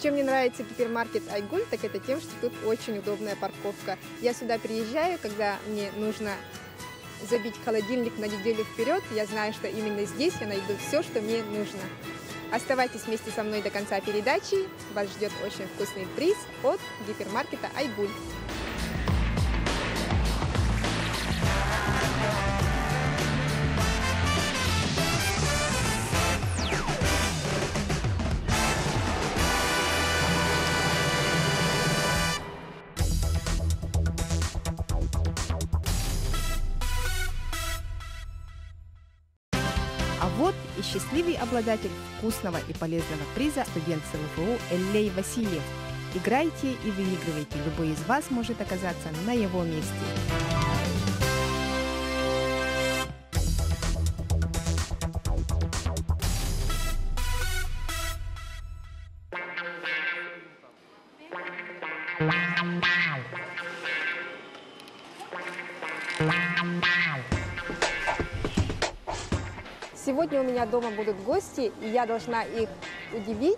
Чем мне нравится гипермаркет Айгуль, так это тем, что тут очень удобная парковка. Я сюда приезжаю, когда мне нужно забить холодильник на неделю вперед. Я знаю, что именно здесь я найду все, что мне нужно. Оставайтесь вместе со мной до конца передачи. Вас ждет очень вкусный приз от гипермаркета Айгуль. А вот и счастливый обладатель вкусного и полезного приза, студент СЛФУ Эллей Васильев. Играйте и выигрывайте. Любой из вас может оказаться на его месте. Сегодня у меня дома будут гости, и я должна их удивить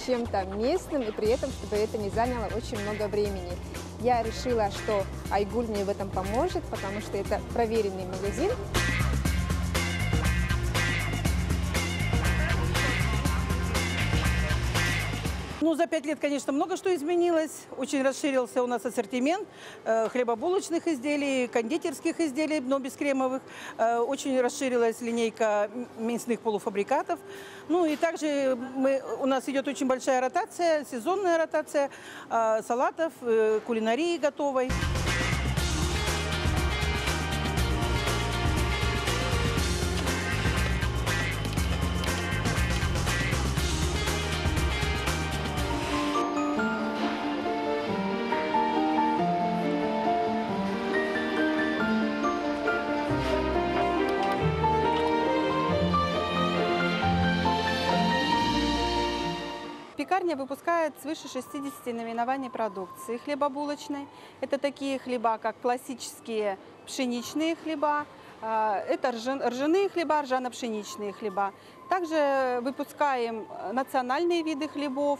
чем-то местным, и при этом, чтобы это не заняло очень много времени. Я решила, что Айгуль мне в этом поможет, потому что это проверенный магазин. Ну, за 5 лет, конечно, много что изменилось. Очень расширился у нас ассортимент хлебобулочных изделий, кондитерских изделий, но без кремовых. Очень расширилась линейка мясных полуфабрикатов. Ну и также у нас идет очень большая ротация, сезонная ротация салатов, кулинарии готовой. Пекарня выпускает свыше 60 наименований продукции хлебобулочной. Это такие хлеба, как классические пшеничные хлеба, это ржаные хлеба, ржано-пшеничные хлеба. Также выпускаем национальные виды хлебов.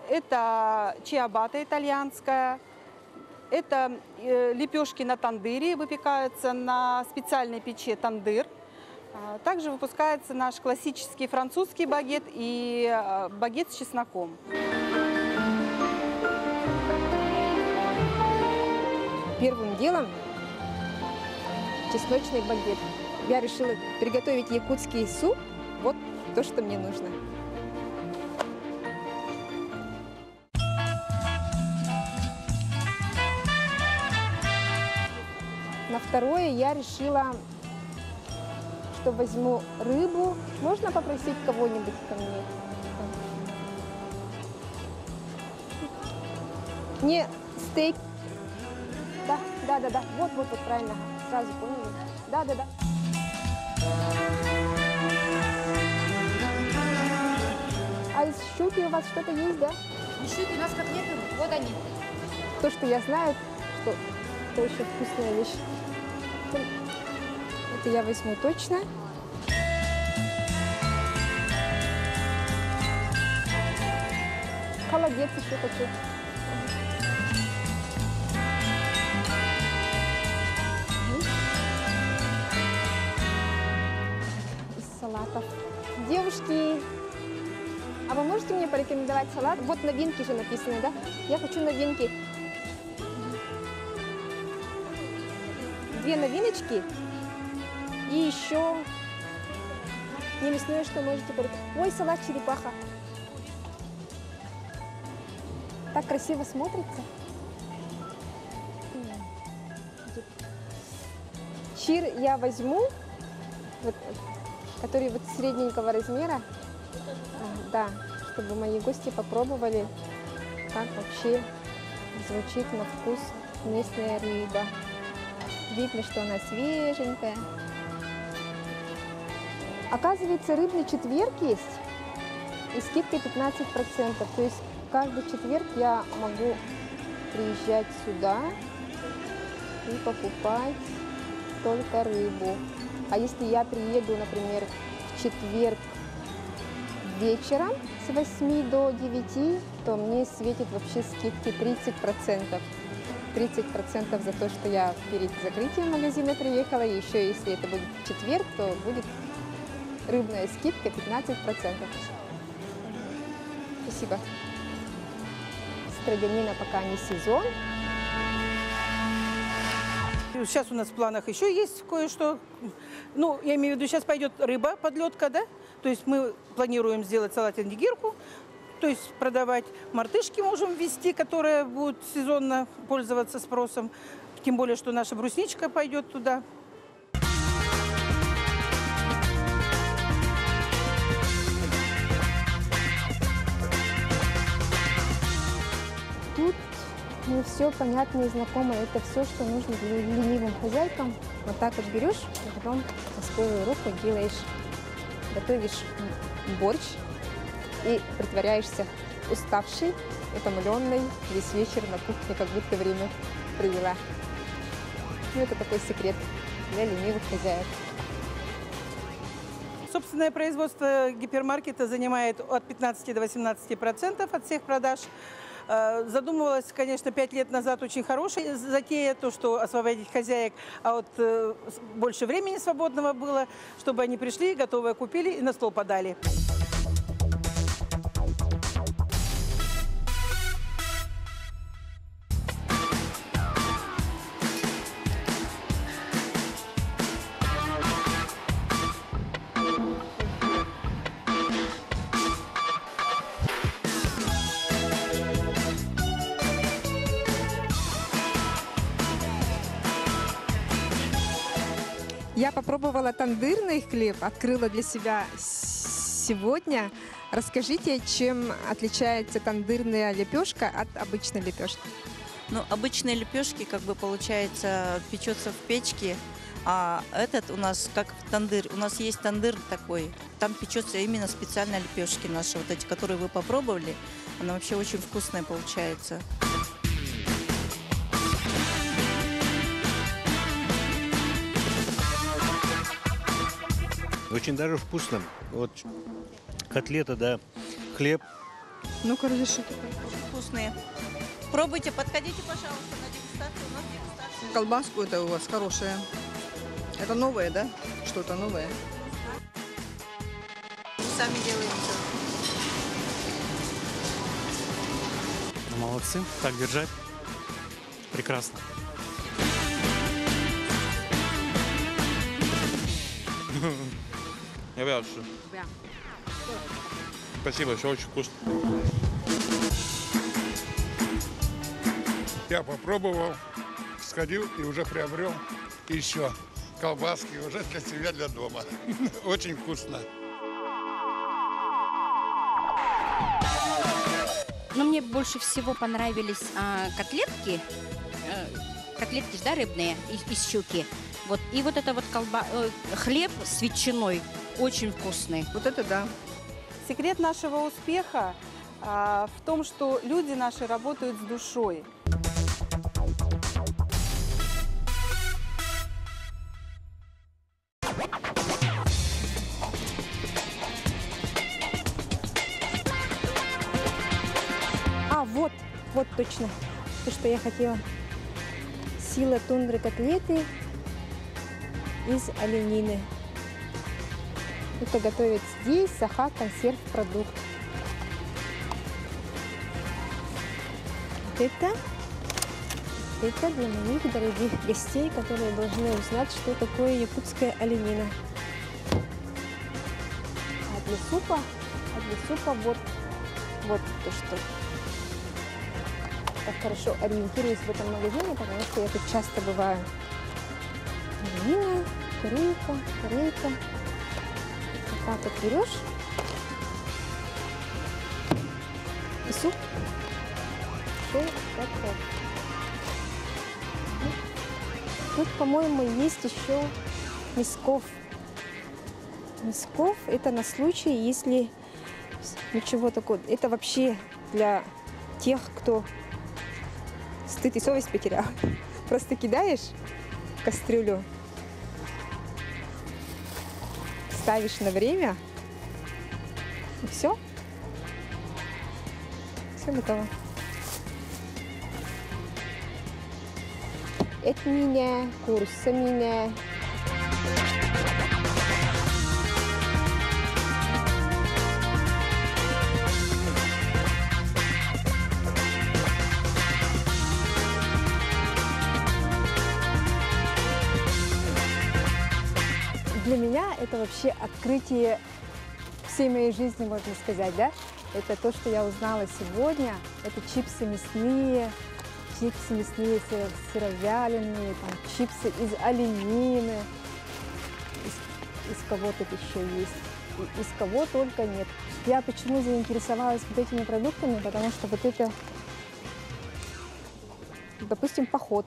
Это чиабатта итальянская, это лепешки на тандыре, выпекаются на специальной печи тандыр. Также выпускается наш классический французский багет и багет с чесноком. Первым делом чесночный багет. Я решила приготовить якутский суп. Вот то, что мне нужно. На второе я решила, что возьму рыбу. Можно попросить кого-нибудь ко мне? Не стейк. Да. Вот, правильно. Сразу поняли. Да. А из щуки у вас что-то есть, да? Из щуки у нас котлеты, вот они. То, что я знаю, что это очень вкусная вещь. Это я возьму точно. Холодец еще хочу. Из салатов. Девушки, а вы можете мне порекомендовать салат? Вот новинки же написаны, да? Я хочу новинки. 2 новиночки. И еще не мясное, что можете порекомендовать. Ой, салат черепаха. Так красиво смотрится. Чир я возьму, вот, который вот средненького размера. Да, чтобы мои гости попробовали, как вообще звучит на вкус местная рыба. Видно, что она свеженькая. Оказывается, рыбный четверг есть и скидка 15%. То есть каждый четверг я могу приезжать сюда и покупать только рыбу. А если я приеду, например, в четверг вечером с 8 до 9, то мне светит вообще скидки 30%. 30% за то, что я перед закрытием магазина приехала. И еще если это будет четверг, то будет рыбная скидка 15%. Спасибо. Строганина пока не сезон. Сейчас у нас в планах еще есть кое-что. Ну, я имею в виду, сейчас пойдет рыба, подлетка, да? То есть мы планируем сделать салат индигирку, то есть продавать. Мартышки можем ввести, которые будут сезонно пользоваться спросом. Тем более, что наша брусничка пойдет туда. Тут не все понятно и знакомо. Это все, что нужно для ленивым хозяйкам. Вот так вот берешь, и потом со скорой руку делаешь, готовишь борщ и притворяешься уставшей, утомленной, весь вечер на кухне, как будто время провела. Ну, это такой секрет для ленивых хозяек. Собственное производство гипермаркета занимает от 15 до 18% от всех продаж. Задумывалась, конечно, 5 лет назад очень хорошая затея, то, что освободить хозяек, а вот больше времени свободного было, чтобы они пришли, готовое купили и на стол подали. Я попробовала тандырный хлеб, открыла для себя сегодня. Расскажите, чем отличается тандырная лепешка от обычной лепешки? Ну, обычные лепешки, как бы, получается, печется в печке, а этот у нас как тандыр. У нас есть тандыр такой, там печется именно специально лепешки наши, вот эти, которые вы попробовали. Она вообще очень вкусная получается. Очень даже вкусно. Вот котлета, да, хлеб. Ну-ка, разрешите. Очень вкусные. Пробуйте, подходите, пожалуйста, на дегустацию. У нас дегустация. Колбаску это у вас хорошая. Это новое, да? Что-то новое. Сами делаем все. Молодцы, так держать. Прекрасно. Я вяжу. Спасибо, все очень вкусно. Я попробовал, сходил и уже приобрел еще колбаски уже для себя, для дома. Очень вкусно. Но мне больше всего понравились котлетки. Котлетки, да, рыбные из щуки. Вот. И вот это вот хлеб с ветчиной очень вкусный. Вот это да. Секрет нашего успеха в том, что люди наши работают с душой. Вот точно, то, что я хотела. Сила тундры котлеты из оленины. Это готовят здесь, Саха консерв-продукт. Это для моих дорогих гостей, которые должны узнать, что такое якутская оленина. А для супа вот то, что так хорошо ориентируюсь в этом магазине, потому что я тут часто бываю. Оленина, корейка. Вот так вот берешь. И суп. Все готов. Тут, по-моему, есть еще мясков. Мясков – это на случай, если ничего такого. Это вообще для тех, кто стыд и совесть потерял. Просто кидаешь в кастрюлю, ставишь на время, И все. Все готово. Этмине, курсамине. Для меня это вообще открытие всей моей жизни, можно сказать, да? Это то, что я узнала сегодня. Это чипсы мясные сыровяленые, там, чипсы из оленины. Из кого тут еще есть? Из кого только нет. Я почему заинтересовалась вот этими продуктами? Потому что вот это, допустим, поход.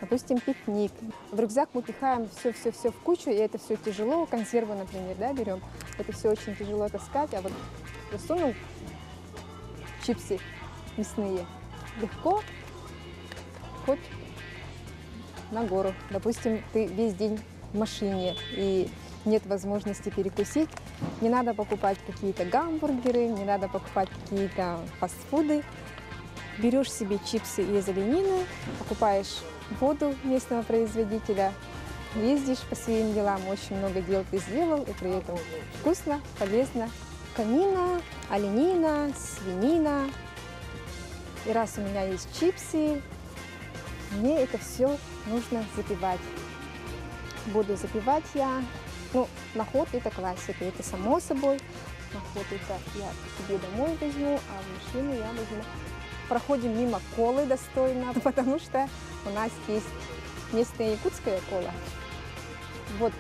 Допустим, пикник. В рюкзак мы пихаем все в кучу, и это все тяжело. Консервы, например, да, берем. Это все очень тяжело таскать. А вот засунул чипсы мясные. Легко. Хоть на гору. Допустим, ты весь день в машине и нет возможности перекусить. Не надо покупать какие-то гамбургеры, не надо покупать какие-то фастфуды. Берешь себе чипсы из оленины, покупаешь воду местного производителя, ездишь по своим делам, очень много дел ты сделал, и при этом вкусно, полезно. Конина, оленина, свинина. И раз у меня есть чипсы, мне это все нужно запивать. Буду запивать я. Ну, на ход это классика, это само собой. На ход это я себе домой возьму, а в машину я возьму. Проходим мимо колы достойно, потому что у нас есть местная якутская кола. Вот.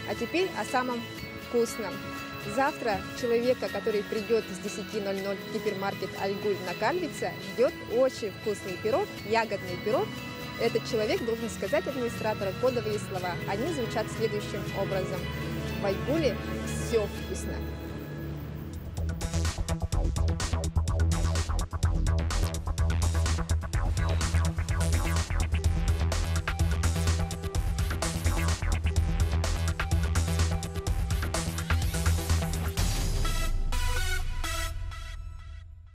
А теперь о самом вкусном. Завтра человека, который придет с 10:00 в гипермаркет Альгуль на Кальвице, ждет очень вкусный пирог, ягодный пирог. Этот человек должен сказать администратору кодовые слова. Они звучат следующим образом. В Альгуле все вкусно.